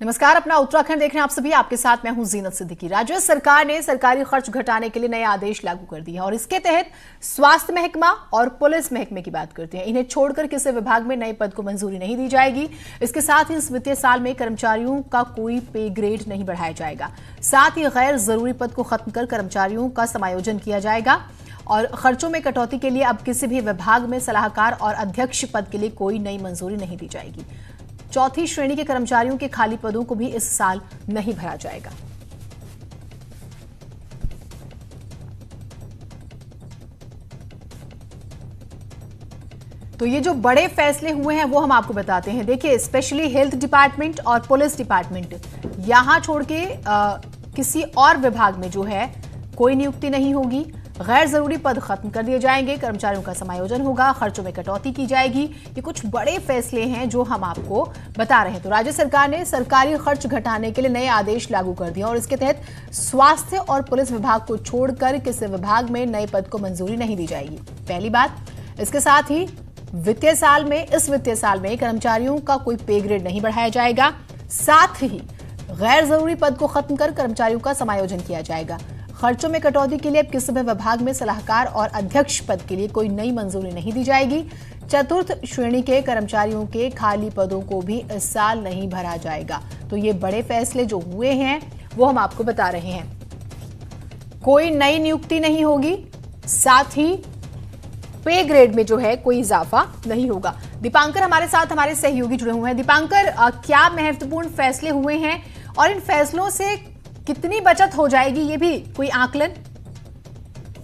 नमस्कार, अपना उत्तराखंड देख रहे हैं आप सभी। आपके साथ मैं हूं जीनत सिद्दीकी। राज्य सरकार ने सरकारी खर्च घटाने के लिए नए आदेश लागू कर दिए हैं और इसके तहत स्वास्थ्य महकमा और पुलिस महकमे की बात करते हैं। इन्हें छोड़कर किसी विभाग में नए पद को मंजूरी नहीं दी जाएगी। इसके साथ ही इस वित्तीय साल में कर्मचारियों का कोई पे ग्रेड नहीं बढ़ाया जाएगा। साथ ही गैर जरूरी पद को खत्म कर कर्मचारियों का समायोजन किया जाएगा और खर्चों में कटौती के लिए अब किसी भी विभाग में सलाहकार और अध्यक्ष पद के लिए कोई नई मंजूरी नहीं दी जाएगी। चौथी श्रेणी के कर्मचारियों के खाली पदों को भी इस साल नहीं भरा जाएगा। तो ये जो बड़े फैसले हुए हैं वो हम आपको बताते हैं। देखिए, स्पेशली हेल्थ डिपार्टमेंट और पुलिस डिपार्टमेंट, यहां छोड़ के किसी और विभाग में जो है कोई नियुक्ति नहीं होगी। गैर जरूरी पद खत्म कर दिए जाएंगे, कर्मचारियों का समायोजन होगा, खर्चों में कटौती की जाएगी। ये कुछ बड़े फैसले हैं जो हम आपको बता रहे हैं। तो राज्य सरकार ने सरकारी खर्च घटाने के लिए नए आदेश लागू कर दिए और इसके तहत स्वास्थ्य और पुलिस विभाग को छोड़कर किसी विभाग में नए पद को मंजूरी नहीं दी जाएगी। पहली बात, इसके साथ ही इस वित्तीय साल में कर्मचारियों का कोई पे ग्रेड नहीं बढ़ाया जाएगा। साथ ही गैर जरूरी पद को खत्म कर कर्मचारियों का समायोजन किया जाएगा। खर्चों में कटौती के लिए अब किसी भी विभाग में सलाहकार और अध्यक्ष पद के लिए कोई नई मंजूरी नहीं दी जाएगी। चतुर्थ श्रेणी के कर्मचारियों के खाली पदों को भी इस साल नहीं भरा जाएगा। तो ये बड़े फैसले जो हुए हैं वो हम आपको बता रहे हैं। कोई नई नियुक्ति नहीं होगी, साथ ही पे ग्रेड में जो है कोई इजाफा नहीं होगा। दीपांकर हमारे साथ, हमारे सहयोगी जुड़े हुए हैं। दीपांकर, क्या महत्वपूर्ण फैसले हुए हैं और इन फैसलों से कितनी बचत हो जाएगी, ये भी कोई आकलन?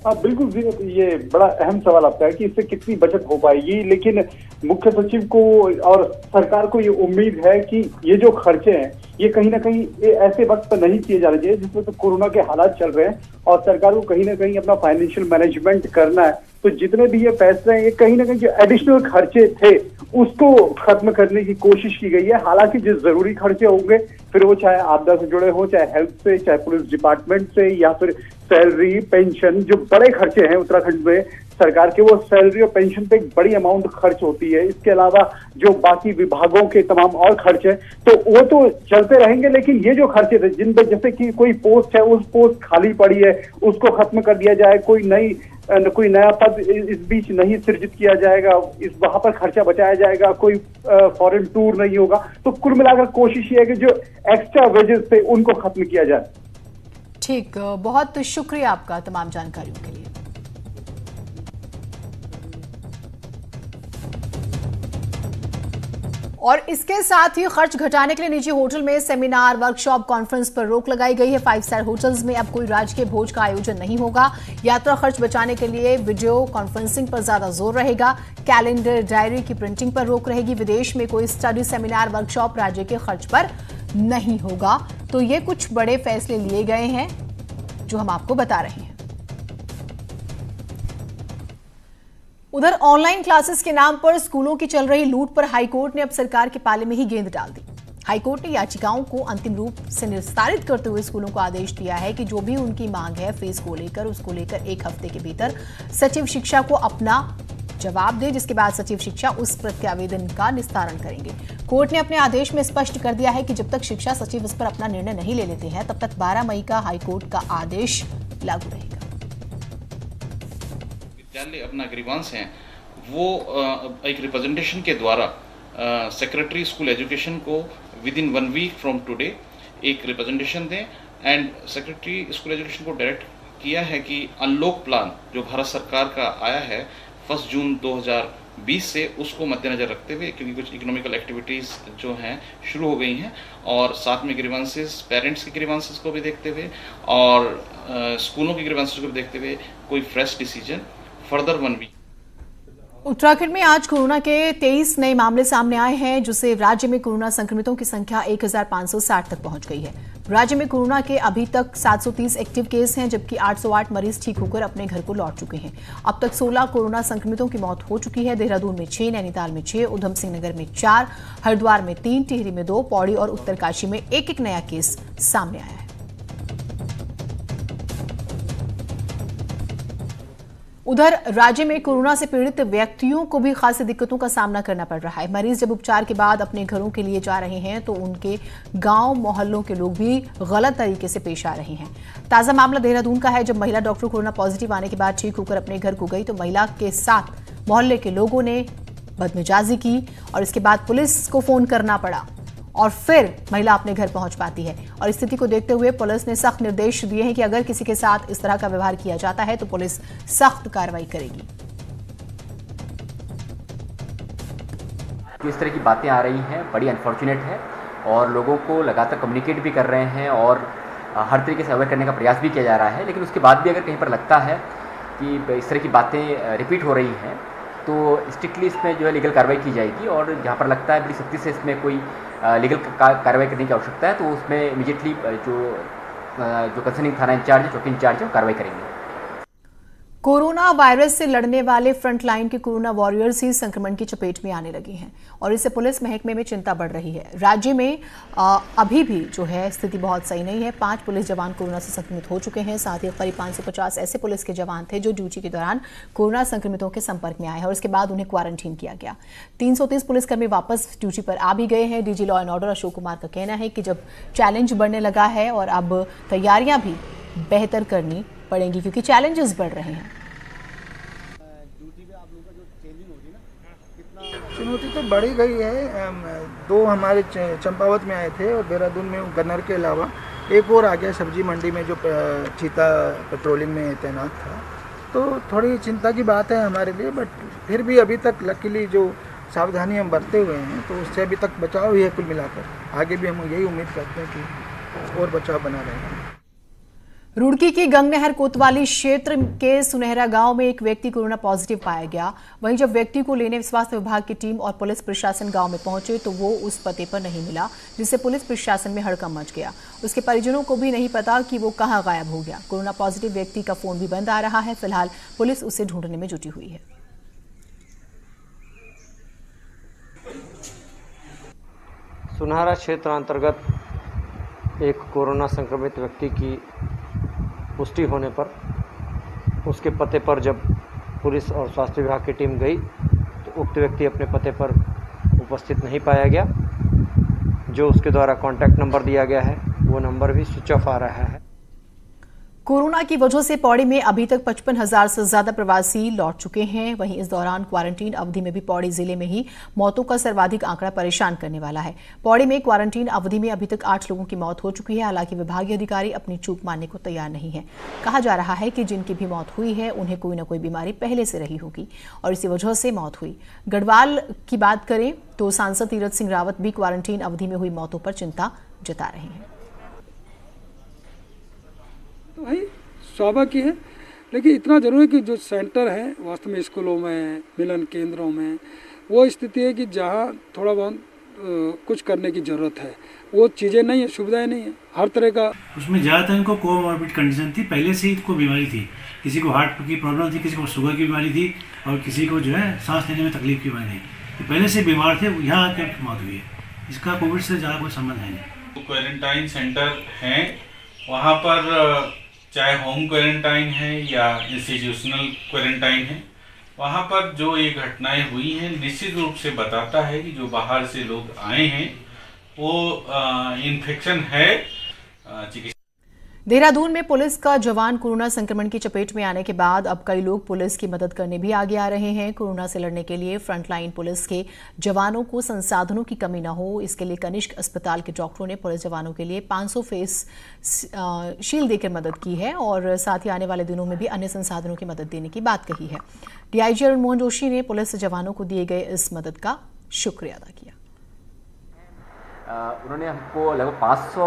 बिल्कुल, ये बड़ा अहम सवाल आपका है कि इससे कितनी बचत हो पाएगी। लेकिन मुख्य सचिव को और सरकार को ये उम्मीद है कि ये जो खर्चे हैं ये कहीं ना कहीं ऐसे वक्त पर नहीं किए जाने चाहिए जिसमें तो कोरोना के हालात चल रहे हैं और सरकार को कहीं ना कहीं अपना फाइनेंशियल मैनेजमेंट करना है। तो जितने भी ये फैसले हैं ये कहीं ना कहीं जो एडिशनल खर्चे थे उसको खत्म करने की कोशिश की गई है। हालांकि जो जरूरी खर्चे होंगे, फिर वो चाहे आपदा से जुड़े हो, चाहे हेल्थ से, चाहे पुलिस डिपार्टमेंट से, या फिर सैलरी, पेंशन, जो बड़े खर्चे हैं उत्तराखंड में सरकार के, वो सैलरी और पेंशन पे एक बड़ी अमाउंट खर्च होती है। इसके अलावा जो बाकी विभागों के तमाम और खर्च हैं तो वो तो चलते रहेंगे। लेकिन ये जो खर्चे थे जिन पे, जैसे कि कोई पोस्ट है, उस पोस्ट खाली पड़ी है, उसको खत्म कर दिया जाए, कोई नया पद इस बीच नहीं सृजित किया जाएगा, वहां पर खर्चा बचाया जाएगा, कोई फॉरेन टूर नहीं होगा। तो कुल मिलाकर कोशिश ये है कि जो एक्स्ट्रा वेजेस थे उनको खत्म किया जाए। ठीक, बहुत शुक्रिया आपका तमाम जानकारियों के लिए। और इसके साथ ही खर्च घटाने के लिए निजी होटल में सेमिनार, वर्कशॉप, कॉन्फ्रेंस पर रोक लगाई गई है। 5 स्टार होटल्स में अब कोई राजकीय भोज का आयोजन नहीं होगा। यात्रा खर्च बचाने के लिए वीडियो कॉन्फ्रेंसिंग पर ज्यादा जोर रहेगा। कैलेंडर, डायरी की प्रिंटिंग पर रोक रहेगी। विदेश में कोई स्टडी, सेमिनार, वर्कशॉप राज्य के खर्च पर नहीं होगा। तो ये कुछ बड़े फैसले लिए गए हैं जो हम आपको बता रहे हैं। उधर ऑनलाइन क्लासेस के नाम पर स्कूलों की चल रही लूट पर हाईकोर्ट ने अब सरकार के पाले में ही गेंद डाल दी। हाईकोर्ट ने याचिकाओं को अंतिम रूप से निस्तारित करते हुए स्कूलों को आदेश दिया है कि जो भी उनकी मांग है फीस को लेकर, उसको लेकर 1 हफ्ते के भीतर सचिव शिक्षा को अपना जवाब दे, जिसके बाद सचिव शिक्षा उस प्रत्यावेदन का निस्तारण करेंगे। कोर्ट ने अपने आदेश में स्पष्ट कर दिया है कि जब तक शिक्षा सचिव इस पर अपना निर्णय नहीं ले लेते हैं तब तक 12 मई का हाईकोर्ट का आदेश लागू रहेगा। विद्यालय अपना ग्रीवांस है वो एक रिप्रेजेंटेशन के द्वारा सेक्रेटरी स्कूल एजुकेशन को within 1 week from today एक रिप्रेजेंटेशन दें। एंड सेक्रेटरी स्कूल एजुकेशन को डायरेक्ट किया है कि अनलॉक प्लान जो भारत सरकार का आया है 1 जून 2020 से, उसको मद्देनजर रखते हुए, क्योंकि कुछ इकोनॉमिकल एक्टिविटीज़ जो हैं शुरू हो गई हैं, और साथ में ग्रीवांसेस, पेरेंट्स के ग्रीवांसेस को भी देखते हुए और स्कूलों के ग्रीवांसेस को भी देखते हुए कोई fresh decision further 1 week. Uttarakhand में आज कोरोना के 23 नए मामले सामने आए हैं, जिससे राज्य में कोरोना संक्रमितों की संख्या 1560 तक पहुंच गई है। राज्य में कोरोना के अभी तक 730 एक्टिव केस हैं, जबकि 808 मरीज ठीक होकर अपने घर को लौट चुके हैं। अब तक 16 कोरोना संक्रमितों की मौत हो चुकी है। देहरादून में 6, नैनीताल में 6, उधम सिंह नगर में 4, हरिद्वार में 3, टिहरी में 2, पौड़ी और उत्तरकाशी में 1-1 नया केस सामने आया है। उधर राज्य में कोरोना से पीड़ित व्यक्तियों को भी खासी दिक्कतों का सामना करना पड़ रहा है। मरीज जब उपचार के बाद अपने घरों के लिए जा रहे हैं तो उनके गांव मोहल्लों के लोग भी गलत तरीके से पेश आ रहे हैं। ताजा मामला देहरादून का है, जब महिला डॉक्टर कोरोना पॉजिटिव आने के बाद ठीक होकर अपने घर को गई तो महिला के साथ मोहल्ले के लोगों ने बदमिजाजी की और इसके बाद पुलिस को फोन करना पड़ा और फिर महिला अपने घर पहुंच पाती है। और स्थिति को देखते हुए पुलिस ने सख्त निर्देश दिए हैं कि अगर किसी के साथ इस तरह का व्यवहार किया जाता है तो पुलिस सख्त कार्रवाई करेगी। जो इस तरह की बातें आ रही हैं बड़ी अनफॉर्चुनेट है और लोगों को लगातार कम्युनिकेट भी कर रहे हैं और हर तरीके से अवेयर करने का प्रयास भी किया जा रहा है। लेकिन उसके बाद भी अगर कहीं पर लगता है कि इस तरह की बातें रिपीट हो रही हैं तो स्ट्रिक्टली इसमें जो है लीगल कार्रवाई की जाएगी और जहाँ पर लगता है बड़ी सख्ती से इसमें कोई लीगल कार्रवाई करने की आवश्यकता है तो उसमें इमीडिएटली जो कंसर्निंग थाना इंचार्ज है, चौकी इंचार्ज है, वो कार्रवाई करेंगे। कोरोना वायरस से लड़ने वाले फ्रंटलाइन के कोरोना वॉरियर्स ही संक्रमण की चपेट में आने लगे हैं और इससे पुलिस महकमे में चिंता बढ़ रही है। राज्य में अभी भी जो है स्थिति बहुत सही नहीं है। 5 पुलिस जवान कोरोना से संक्रमित हो चुके हैं। साथ ही करीब 550 ऐसे पुलिस के जवान थे जो ड्यूटी के दौरान कोरोना संक्रमितों के संपर्क में आए हैं और इसके बाद उन्हें क्वारंटीन किया गया। 330 पुलिसकर्मी वापस ड्यूटी पर आ भी गए हैं। DG law and order Ashok Kumar का कहना है कि जब चैलेंज बढ़ने लगा है और अब तैयारियां भी बेहतर करनी पड़ेंगी क्योंकि चैलेंजेस बढ़ रहे हैं। चुनौती तो बढ़ी गई है। 2 हमारे चंपावत में आए थे और देहरादून में गन्नर के अलावा एक और आ गया सब्जी मंडी में जो चीता पेट्रोलिंग में तैनात था। तो थोड़ी चिंता की बात है हमारे लिए, बट फिर भी अभी तक लकीली जो सावधानी हम बरते हुए हैं तो उससे अभी तक बचाव ही है। कुल मिलाकर आगे भी हम यही उम्मीद करते हैं कि और बचाव बना रहेगा। रुड़की की गंगनहर कोतवाली क्षेत्र के सुनहरा गांव में एक व्यक्ति कोरोना पॉजिटिव पाया गया। वहीं जब व्यक्ति को लेने स्वास्थ्य विभाग की टीम और पुलिस प्रशासन गांव में पहुंचे तो वो उस पते पर नहीं मिला, जिससे पुलिस प्रशासन में हड़कंप मच गया। उसके परिजनों को भी नहीं पता कि वो कहां गायब हो गया। कोरोना पॉजिटिव व्यक्ति का फोन भी बंद आ रहा है। फिलहाल पुलिस उसे ढूंढने में जुटी हुई है। सुनहरा क्षेत्र अंतर्गत एक कोरोना संक्रमित व्यक्ति की पुष्टि होने पर उसके पते पर जब पुलिस और स्वास्थ्य विभाग की टीम गई तो उक्त व्यक्ति अपने पते पर उपस्थित नहीं पाया गया। जो उसके द्वारा कॉन्टैक्ट नंबर दिया गया है वो नंबर भी स्विच ऑफ आ रहा है। कोरोना की वजह से पौड़ी में अभी तक 55,000 से ज्यादा प्रवासी लौट चुके हैं। वहीं इस दौरान क्वारंटीन अवधि में भी पौड़ी जिले में ही मौतों का सर्वाधिक आंकड़ा परेशान करने वाला है। पौड़ी में क्वारंटीन अवधि में अभी तक 8 लोगों की मौत हो चुकी है। हालांकि विभागीय अधिकारी अपनी चूक मानने को तैयार नहीं है। कहा जा रहा है कि जिनकी भी मौत हुई है उन्हें कोई न कोई बीमारी पहले से रही होगी और इसी वजह से मौत हुई। गढ़वाल की बात करें तो सांसद तीरथ सिंह रावत भी क्वारंटीन अवधि में हुई मौतों पर चिंता जता रहे हैं। तो भाई स्वाभाविक है, लेकिन इतना जरूर है कि जो सेंटर है वास्तव में स्कूलों में, मिलन केंद्रों में वो स्थिति है कि जहाँ थोड़ा बहुत कुछ करने की ज़रूरत है, वो चीज़ें नहीं है, सुविधाएं नहीं है हर तरह का। उसमें ज़्यादातर इनको कोमॉर्बिड कंडीशन थी, पहले से ही इनको बीमारी थी। किसी को हार्ट की प्रॉब्लम थी, किसी को शुगर की बीमारी थी और किसी को जो है सांस लेने में तकलीफ की बीमारी थी। तो पहले से बीमार थे, यहाँ आकर मौत हुई है। इसका कोविड से ज़्यादा कोई संबंध है नहीं। क्वारंटाइन सेंटर हैं, वहाँ पर चाहे होम क्वारंटाइन है या इंस्टीट्यूशनल क्वारंटाइन है, वहाँ पर जो ये घटनाएं हुई हैं निश्चित रूप से बताता है कि जो बाहर से लोग आए हैं वो इन्फेक्शन है। देहरादून में पुलिस का जवान कोरोना संक्रमण की चपेट में आने के बाद अब कई लोग पुलिस की मदद करने भी आगे आ रहे हैं। कोरोना से लड़ने के लिए फ्रंटलाइन पुलिस के जवानों को संसाधनों की कमी न हो, इसके लिए कनिष्क अस्पताल के डॉक्टरों ने पुलिस जवानों के लिए 500 फेस शील्ड देकर मदद की है और साथ ही आने वाले दिनों में भी अन्य संसाधनों की मदद देने की बात कही है। डीआईजी अरुण मोहन जोशी ने पुलिस जवानों को दिए गए इस मदद का शुक्रिया अदा किया। उन्होंने हमको लगभग 500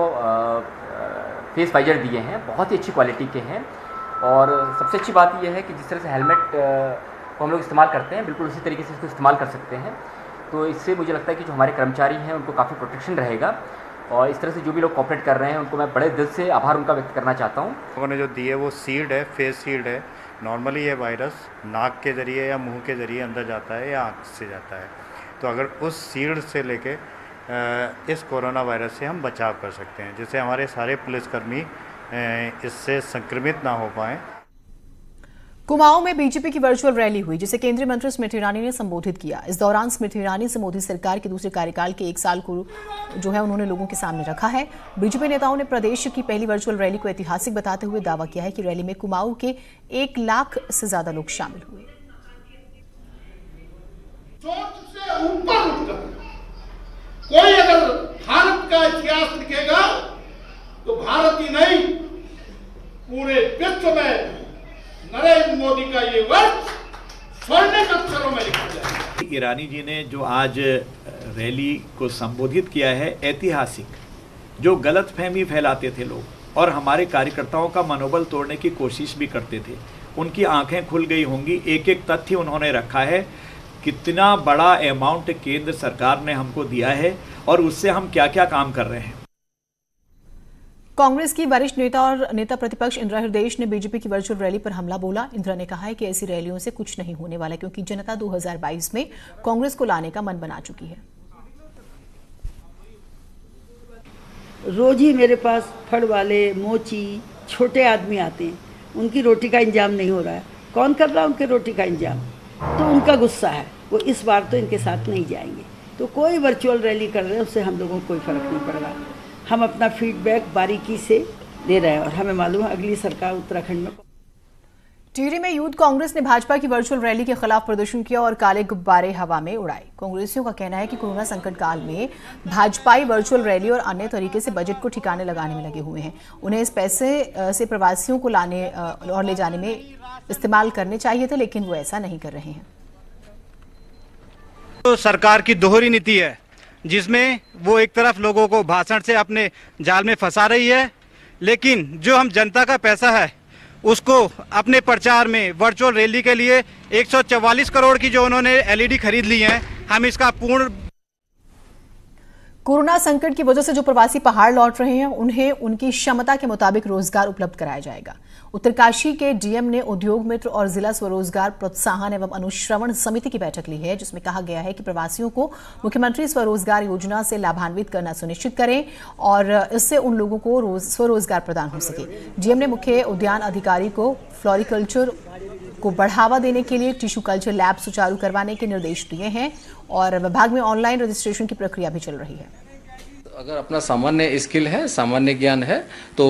फेस वाइजर दिए हैं, बहुत ही अच्छी क्वालिटी के हैं। और सबसे अच्छी बात यह है कि जिस तरह से हेलमेट को हम लोग इस्तेमाल करते हैं बिल्कुल उसी तरीके से इसको इस्तेमाल कर सकते हैं। तो इससे मुझे लगता है कि जो हमारे कर्मचारी हैं उनको काफ़ी प्रोटेक्शन रहेगा और इस तरह से जो भी लोग कॉपरेट कर रहे हैं उनको मैं बड़े दिल से आभार उनका व्यक्त करना चाहता हूँ। लोगों ने जो दी है वो शील्ड है, फेस शील्ड है। नॉर्मली ये वायरस नाक के ज़रिए या मुँह के ज़रिए अंदर जाता है या आँख से जाता है, तो अगर उस शील्ड से लेके इस कोरोना वायरस से हम बचाव कर सकते हैं, जिससे हमारे सारे पुलिसकर्मी इससे संक्रमित ना हो पाएं। कुमाऊं में बीजेपी की वर्चुअल रैली हुई जिसे केंद्रीय मंत्री स्मृति ईरानी ने संबोधित किया। इस दौरान स्मृति ईरानी से मोदी सरकार के दूसरे कार्यकाल के 1 साल को जो है उन्होंने लोगों के सामने रखा है। बीजेपी नेताओं ने प्रदेश की पहली वर्चुअल रैली को ऐतिहासिक बताते हुए दावा किया है कि रैली में कुमाऊं के 1 लाख से ज्यादा लोग शामिल हुए। सोच से ऊपर उठकर कोई अगर भारत का इतिहास लिखेगा तो भारत ही नहीं पूरे विश्व में नरेंद्र मोदी का ये वर्ष स्वर्णिम अक्षरों में लिखा जाएगा। ईरानी जी ने जो आज रैली को संबोधित किया है, ऐतिहासिक, जो गलतफहमी फैलाते थे लोग और हमारे कार्यकर्ताओं का मनोबल तोड़ने की कोशिश भी करते थे, उनकी आंखें खुल गई होंगी। एक एक तथ्य उन्होंने रखा है, कितना बड़ा अमाउंट केंद्र सरकार ने हमको दिया है और उससे हम क्या क्या काम कर रहे हैं। कांग्रेस की वरिष्ठ नेता और नेता प्रतिपक्ष इंदिरा हृदयेश ने बीजेपी की वर्चुअल रैली पर हमला बोला। इंदिरा ने कहा है कि ऐसी रैलियों से कुछ नहीं होने वाला क्योंकि जनता 2022 में कांग्रेस को लाने का मन बना चुकी है। रोज ही मेरे पास फड़ वाले, मोची, छोटे आदमी आते हैं, उनकी रोटी का इंतजाम नहीं हो रहा है। कौन कर रहा है उनकी रोटी का इंतजाम? तो उनका गुस्सा है, वो इस बार तो इनके साथ नहीं जाएंगे। तो कोई वर्चुअल रैली कर रहे हैं उससे हम लोगों को कोई फर्क नहीं पड़ रहा। हम अपना फीडबैक बारीकी से दे रहे हैं और हमें मालूम है अगली सरकार उत्तराखंड में। टिहरी में यूथ कांग्रेस ने भाजपा की वर्चुअल रैली के खिलाफ प्रदर्शन किया और काले गुब्बारे हवा में उड़ाए। कांग्रेसियों का कहना है कि कोरोना संकट काल में भाजपाई वर्चुअल रैली और अन्य तरीके से बजट को ठिकाने लगाने में लगे हुए हैं। उन्हें इस पैसे से प्रवासियों को लाने और ले जाने में इस्तेमाल करने चाहिए थे, लेकिन वो ऐसा नहीं कर रहे हैं। तो सरकार की दोहरी नीति है जिसमें वो एक तरफ लोगों को भाषण से अपने जाल में फंसा रही है, लेकिन जो हम जनता का पैसा है उसको अपने प्रचार में वर्चुअल रैली के लिए 144 करोड़ की जो उन्होंने एलईडी खरीद ली है, हम इसका पूर्ण। कोरोना संकट की वजह से जो प्रवासी पहाड़ लौट रहे हैं उन्हें उनकी क्षमता के मुताबिक रोजगार उपलब्ध कराया जाएगा। उत्तरकाशी के डीएम ने उद्योग मित्र और जिला स्वरोजगार प्रोत्साहन एवं अनुश्रवण समिति की बैठक ली है, जिसमें कहा गया है कि प्रवासियों को मुख्यमंत्री स्वरोजगार योजना से लाभान्वित करना सुनिश्चित करें और इससे उन लोगों को स्वरोजगार प्रदान हो सके। डीएम ने मुख्य उद्यान अधिकारी को फ्लोरिकल्चर को बढ़ावा देने के लिए टिश्यू कल्चर लैब सुचारू करवाने के निर्देश दिए हैं और विभाग में ऑनलाइन रजिस्ट्रेशन की प्रक्रिया भी चल रही है। अगर अपना सामान्य स्किल है, सामान्य ज्ञान है तो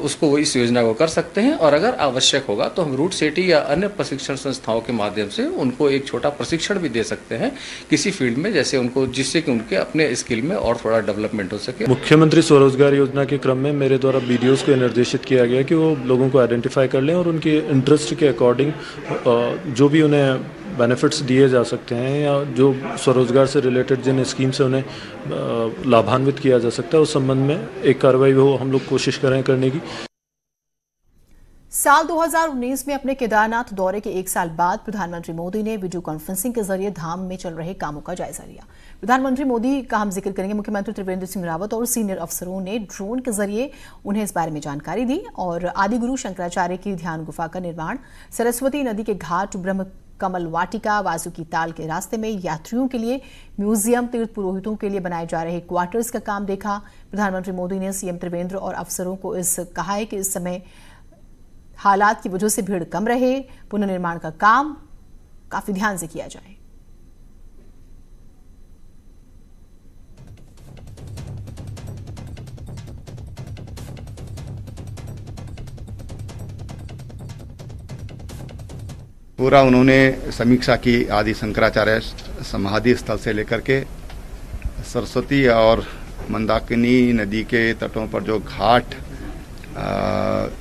उसको वो इस योजना को कर सकते हैं और अगर आवश्यक होगा तो हम रूट सिटी या अन्य प्रशिक्षण संस्थाओं के माध्यम से उनको एक छोटा प्रशिक्षण भी दे सकते हैं किसी फील्ड में, जैसे उनको, जिससे कि उनके अपने स्किल में और थोड़ा डेवलपमेंट हो सके। मुख्यमंत्री स्वरोजगार योजना के क्रम में मेरे द्वारा बीडीओज को निर्देशित किया गया कि वो लोगों को आइडेंटिफाई कर लें और उनके इंटरेस्ट के अकॉर्डिंग जो भी उन्हें बेनिफिट्स दिए जा सकते हैं या जो स्वरोजगार से रिलेटेड जिन स्कीम से उन्हें लाभान्वित किया जा सकता है उस संबंध में एक कार्रवाई वो हम लोग कोशिश करें करने की। साल 2019 में अपने केदारनाथ दौरे के 1 साल बाद प्रधानमंत्री मोदी ने वीडियो कॉन्फ्रेंसिंग के जरिए धाम में चल रहे कामों का जायजा लिया। प्रधानमंत्री मोदी का हम जिक्र करेंगे। मुख्यमंत्री त्रिवेंद्र सिंह रावत और सीनियर अफसरों ने ड्रोन के जरिए उन्हें इस बारे में जानकारी दी और आदिगुरु शंकराचार्य की ध्यान गुफा का निर्माण, सरस्वती नदी के घाट, ब्रह्म कमल वाटिका, वासुकी ताल के रास्ते में यात्रियों के लिए म्यूजियम, तीर्थ पुरोहितों के लिए बनाए जा रहे क्वार्टर्स का काम देखा। प्रधानमंत्री मोदी ने सीएम त्रिवेंद्र और अफसरों को कहा है कि इस समय हालात की वजह से भीड़ कम रहे, पुनर्निर्माण का काम काफी ध्यान से किया जाए। पूरा उन्होंने समीक्षा की आदि शंकराचार्य समाधि स्थल से लेकर के सरस्वती और मंदाकिनी नदी के तटों पर जो घाट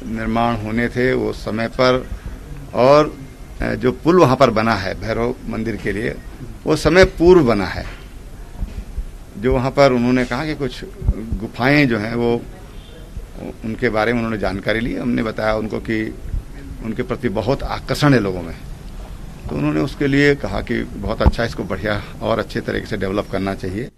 निर्माण होने थे वो समय पर, और जो पुल वहाँ पर बना है भैरव मंदिर के लिए वो समय पूर्व बना है। जो वहाँ पर उन्होंने कहा कि कुछ गुफाएं जो हैं वो उनके बारे में उन्होंने जानकारी ली। हमने बताया उनको कि उनके प्रति बहुत आकर्षण है लोगों में, तो उन्होंने उसके लिए कहा कि बहुत अच्छा, इसको बढ़िया और अच्छे तरीके से डेवलप करना चाहिए।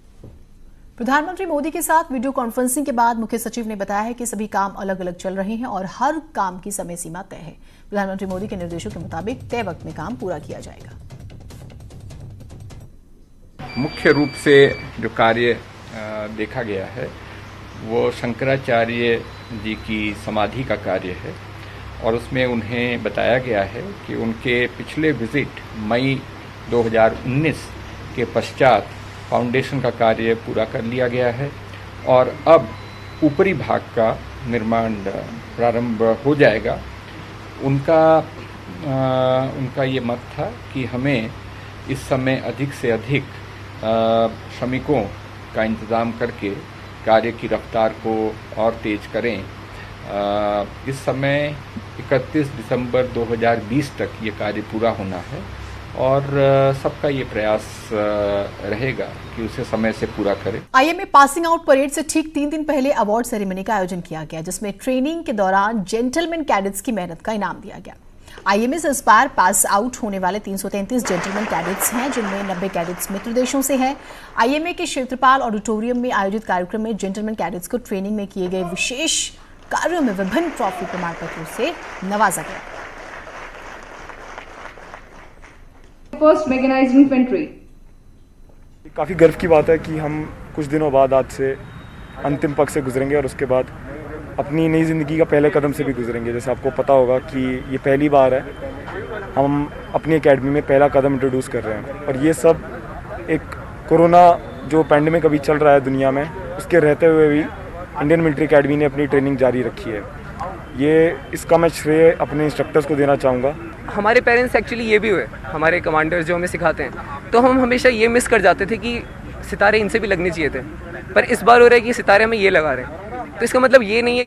प्रधानमंत्री मोदी के साथ वीडियो कॉन्फ्रेंसिंग के बाद मुख्य सचिव ने बताया है कि सभी काम अलग अलग चल रहे हैं और हर काम की समय सीमा तय है। प्रधानमंत्री मोदी के निर्देशों के मुताबिक तय वक्त में काम पूरा किया जाएगा। मुख्य रूप से जो कार्य देखा गया है वो शंकराचार्य जी की समाधि का कार्य है और उसमें उन्हें बताया गया है कि उनके पिछले विज़िट मई 2019 के पश्चात फाउंडेशन का कार्य पूरा कर लिया गया है और अब ऊपरी भाग का निर्माण प्रारंभ हो जाएगा। उनका ये मत था कि हमें इस समय अधिक से अधिक श्रमिकों का इंतज़ाम करके कार्य की रफ्तार को और तेज करें। इस समय 31 दिसंबर 2020 तक ये कार्य पूरा होना है और सबका ये प्रयास रहेगा कि उसे समय से पूरा करें। आईएमए पासिंग आउट परेड से ठीक 3 दिन पहले अवार्ड सेरेमनी का आयोजन किया गया, जिसमें ट्रेनिंग के दौरान जेंटलमैन कैडेट्स की मेहनत का इनाम दिया गया। आईएमए से इस बार पास आउट होने वाले 333 जेंटलमैन कैडेट्स हैं, जिनमें 90 कैडेट्स मित्र देशों से हैं। आईएमए के क्षेत्रपाल ऑडिटोरियम में आयोजित कार्यक्रम में जेंटलमैन कैडेट्स को ट्रेनिंग में किए गए विशेष कार्यों में विभिन्न ट्रॉफी प्रमाण पत्रों से नवाजा गया। First mechanised infantry. काफ़ी गर्व की बात है कि हम कुछ दिनों बाद आज से अंतिम पग से गुजरेंगे और उसके बाद अपनी नई ज़िंदगी का पहले कदम से भी गुजरेंगे। जैसे आपको पता होगा कि ये पहली बार है हम अपनी एकेडमी में पहला कदम इंट्रोड्यूस कर रहे हैं और ये सब एक कोरोना जो पैंडेमिक अभी चल रहा है दुनिया में, उसके रहते हुए भी इंडियन मिलिट्री एकेडमी ने अपनी ट्रेनिंग जारी रखी है। इसका मैं श्रेय अपने इंस्ट्रक्टर्स को देना चाहूँगा। हमारे पेरेंट्स एक्चुअली ये भी हुए, हमारे कमांडर्स जो हमें सिखाते हैं, तो हम हमेशा ये मिस कर जाते थे कि सितारे इनसे भी लगने चाहिए थे, पर इस बार हो रहा है कि सितारे हमें ये लगा रहे हैं, तो इसका मतलब ये नहीं है।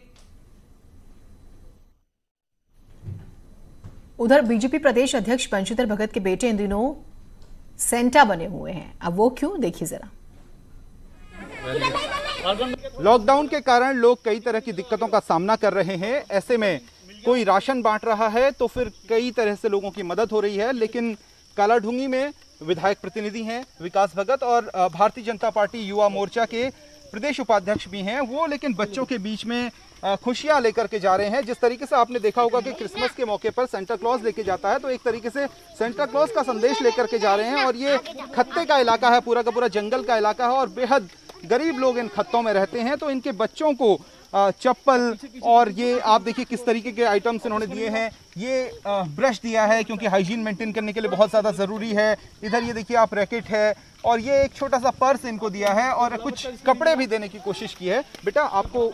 उधर बीजेपी प्रदेश अध्यक्ष बंशीधर भगत के बेटे इन दिनों सेंटा बने हुए हैं। अब वो क्यों, देखिए जरा। लॉकडाउन के कारण लोग कई तरह की दिक्कतों का सामना कर रहे हैं। ऐसे में कोई राशन बांट रहा है तो फिर कई तरह से लोगों की मदद हो रही है। लेकिन कालाढूंगी में विधायक प्रतिनिधि हैं विकास भगत और भारतीय जनता पार्टी युवा मोर्चा के प्रदेश उपाध्यक्ष भी हैं वो, लेकिन बच्चों के बीच में खुशियां लेकर के जा रहे हैं। जिस तरीके से आपने देखा होगा कि क्रिसमस के मौके पर सेंटा क्लॉज लेके जाता है, तो एक तरीके से सेंटा क्लॉज का संदेश लेकर के जा रहे हैं। और ये खत्ते का इलाका है, पूरा का पूरा जंगल का इलाका है और बेहद गरीब लोग इन खत्तों में रहते हैं। तो इनके बच्चों को चप्पल और ये आप देखिए किस तरीके के आइटम्स इन्होंने दिए हैं। ये ब्रश दिया है क्योंकि हाइजीन मेंटेन करने के लिए बहुत ज़्यादा ज़रूरी है। इधर ये देखिए आप रैकेट है और ये एक छोटा सा पर्स इनको दिया है और कुछ कपड़े भी देने की कोशिश की है। बेटा आपको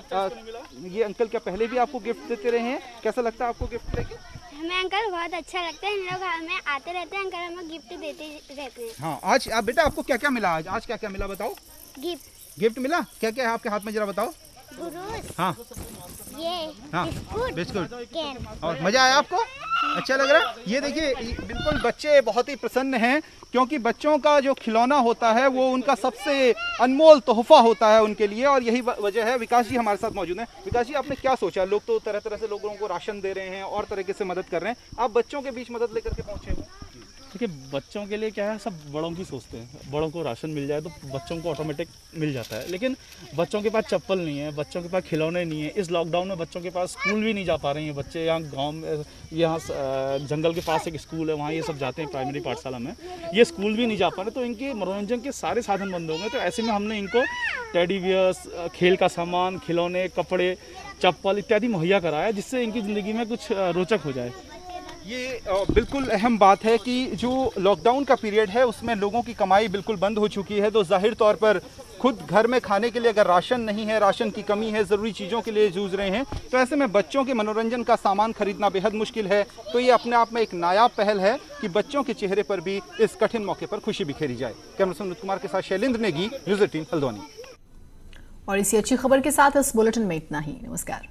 ये अंकल क्या पहले भी आपको गिफ्ट देते रहे हैं, कैसा लगता है आपको गिफ्ट लेके? हमें अंकल बहुत अच्छा लगता है, इन लोग हमें आते रहते हैं, अंकल हमें गिफ्ट देते रहते हैं। हाँ, आज बेटा आपको क्या क्या मिला? आज क्या क्या मिला बताओ? गिफ्ट मिला। क्या क्या है आपके हाथ में, जरा बताओ। हाँ, ये बिस्कुट और मजा आया आपको? अच्छा लग रहा है? ये देखिए बिल्कुल बच्चे बहुत ही प्रसन्न हैं क्योंकि बच्चों का जो खिलौना होता है वो उनका सबसे अनमोल तोहफा होता है उनके लिए और यही वजह है। विकास जी हमारे साथ मौजूद हैं। विकास जी आपने क्या सोचा? लोग तो तरह तरह से लोगों को राशन दे रहे हैं और तरीके से मदद कर रहे हैं, आप बच्चों के बीच मदद लेकर के पहुंचे हुए। देखिए बच्चों के लिए क्या है, सब बड़ों की सोचते हैं, बड़ों को राशन मिल जाए तो बच्चों को ऑटोमेटिक मिल जाता है, लेकिन बच्चों के पास चप्पल नहीं है, बच्चों के पास खिलौने नहीं है। इस लॉकडाउन में बच्चों के पास स्कूल भी नहीं जा पा रहे हैं बच्चे। यहाँ गांव में, यहाँ जंगल के पास एक स्कूल है, वहाँ ये सब जाते हैं प्राइमरी पाठशाला में, ये स्कूल भी नहीं जा पा रहे, तो इनके मनोरंजन के सारे साधन बंद हो गए। तो ऐसे में हमने इनको टेडी बियर्स, खेल का सामान, खिलौने, कपड़े, चप्पल इत्यादि मुहैया कराया जिससे इनकी ज़िंदगी में कुछ रोचक हो जाए। ये बिल्कुल अहम बात है कि जो लॉकडाउन का पीरियड है उसमें लोगों की कमाई बिल्कुल बंद हो चुकी है, तो जाहिर तौर पर खुद घर में खाने के लिए अगर राशन नहीं है, राशन की कमी है, ज़रूरी चीज़ों के लिए जूझ रहे हैं, तो ऐसे में बच्चों के मनोरंजन का सामान खरीदना बेहद मुश्किल है। तो ये अपने आप में एक नायाब पहल है कि बच्चों के चेहरे पर भी इस कठिन मौके पर खुशी बिखेरी जाए। कैमरा पर्सन कुमार के साथ शैलेंद्र नेगी, न्यूज़ 18 हल्द्वानी। और इसी अच्छी खबर के साथ इस बुलेटिन में इतना ही। नमस्कार।